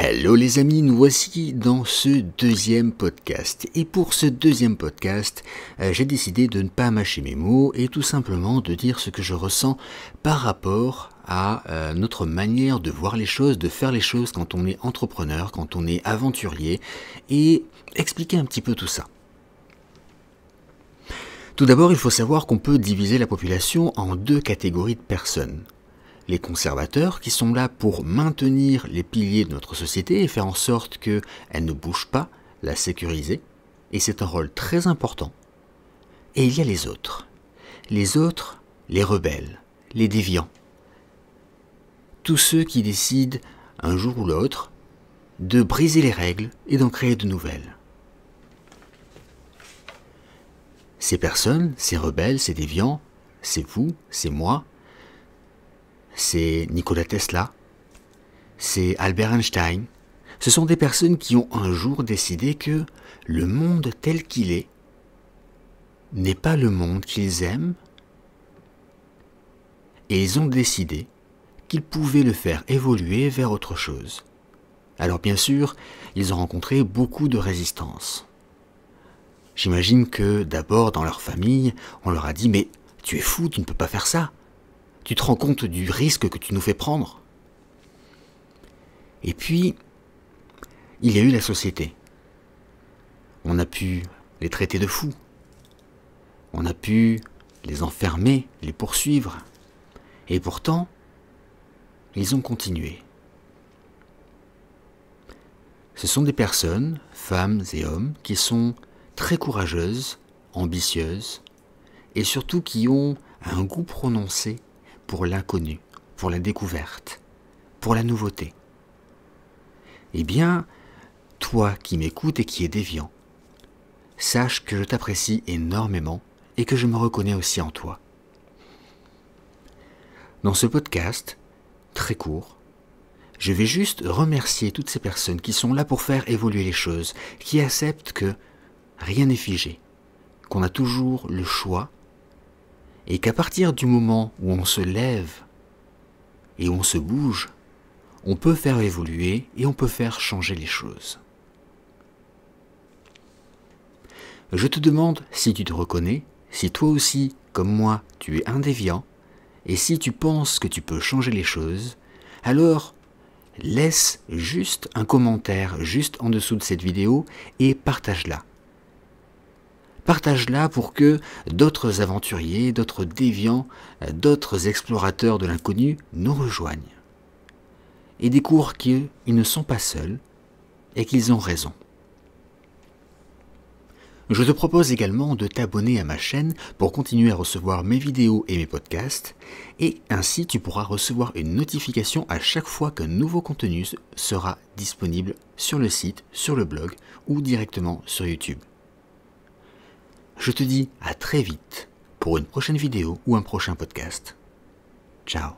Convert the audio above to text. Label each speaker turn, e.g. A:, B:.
A: Hello les amis, nous voici dans ce deuxième podcast. Et pour ce deuxième podcast, j'ai décidé de ne pas mâcher mes mots et tout simplement de dire ce que je ressens par rapport à notre manière de voir les choses, de faire les choses quand on est entrepreneur, quand on est aventurier, et expliquer un petit peu tout ça. Tout d'abord, il faut savoir qu'on peut diviser la population en deux catégories de personnes. Les conservateurs qui sont là pour maintenir les piliers de notre société et faire en sorte qu'elle ne bouge pas, la sécuriser, et c'est un rôle très important. Et il y a les autres, les rebelles, les déviants, tous ceux qui décident, un jour ou l'autre, de briser les règles et d'en créer de nouvelles. Ces personnes, ces rebelles, ces déviants, c'est vous, c'est moi, c'est Nikola Tesla, c'est Albert Einstein. Ce sont des personnes qui ont un jour décidé que le monde tel qu'il est n'est pas le monde qu'ils aiment, et ils ont décidé qu'ils pouvaient le faire évoluer vers autre chose. Alors bien sûr, ils ont rencontré beaucoup de résistance. J'imagine que d'abord dans leur famille, on leur a dit « mais tu es fou, tu ne peux pas faire ça ». Tu te rends compte du risque que tu nous fais prendre? Et puis, il y a eu la société. On a pu les traiter de fous. On a pu les enfermer, les poursuivre. Et pourtant, ils ont continué. Ce sont des personnes, femmes et hommes, qui sont très courageuses, ambitieuses, et surtout qui ont un goût prononcé pour l'inconnu, pour la découverte, pour la nouveauté. Eh bien, toi qui m'écoutes et qui es déviant, sache que je t'apprécie énormément et que je me reconnais aussi en toi. Dans ce podcast, très court, je vais juste remercier toutes ces personnes qui sont là pour faire évoluer les choses, qui acceptent que rien n'est figé, qu'on a toujours le choix, et qu'à partir du moment où on se lève et où on se bouge, on peut faire évoluer et on peut faire changer les choses. Je te demande si tu te reconnais, si toi aussi, comme moi, tu es un déviant, et si tu penses que tu peux changer les choses, alors laisse juste un commentaire juste en dessous de cette vidéo et partage-la. Partage-la pour que d'autres aventuriers, d'autres déviants, d'autres explorateurs de l'inconnu nous rejoignent et découvrent qu'ils ne sont pas seuls et qu'ils ont raison. Je te propose également de t'abonner à ma chaîne pour continuer à recevoir mes vidéos et mes podcasts, et ainsi tu pourras recevoir une notification à chaque fois qu'un nouveau contenu sera disponible sur le site, sur le blog ou directement sur YouTube. Je te dis à très vite pour une prochaine vidéo ou un prochain podcast. Ciao.